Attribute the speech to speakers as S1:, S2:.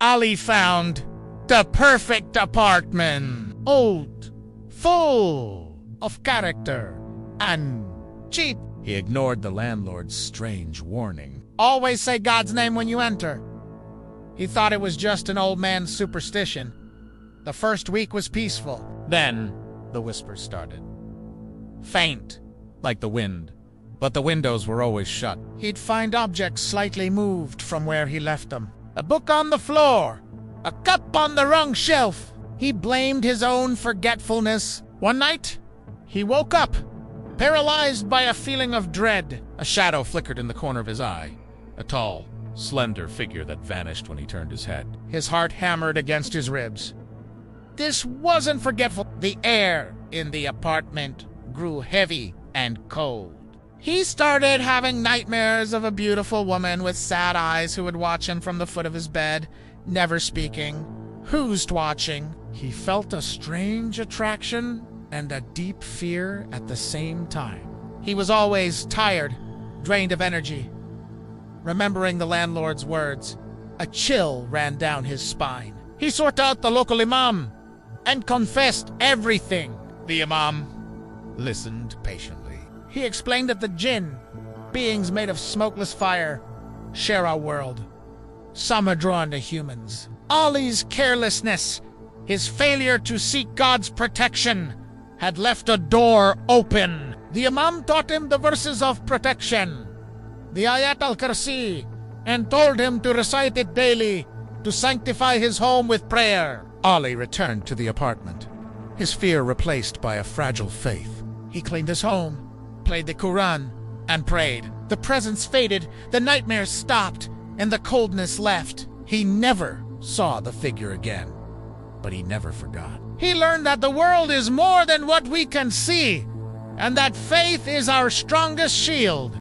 S1: Ali found the perfect apartment. Old, full of character, and cheap. He ignored the landlord's strange warning. Always say God's name when you enter. He thought it was just an old man's superstition. The first week was peaceful. Then the whispers started. Faint, like the wind, but the windows were always shut. He'd find objects slightly moved from where he left them. A book on the floor, a cup on the wrong shelf. He blamed his own forgetfulness. One night, he woke up, paralyzed by a feeling of dread. A shadow flickered in the corner of his eye, a tall, slender figure that vanished when he turned his head. His heart hammered against his ribs. This wasn't forgetful. The air in the apartment grew heavy and cold. He started having nightmares of a beautiful woman with sad eyes who would watch him from the foot of his bed, never speaking. Who's watching? He felt a strange attraction and a deep fear at the same time. He was always tired, drained of energy. Remembering the landlord's words, a chill ran down his spine. He sought out the local imam and confessed everything. The imam listened patiently. He explained that the jinn, beings made of smokeless fire, share our world. Some are drawn to humans. Ali's carelessness, his failure to seek God's protection, had left a door open. The imam taught him the verses of protection, the Ayat al-Kursi, and told him to recite it daily to sanctify his home with prayer. Ali returned to the apartment, his fear replaced by a fragile faith. He cleaned his home, played the Quran, and prayed. The presence faded, the nightmares stopped, and the coldness left. He never saw the figure again, but he never forgot. He learned that the world is more than what we can see, and that faith is our strongest shield.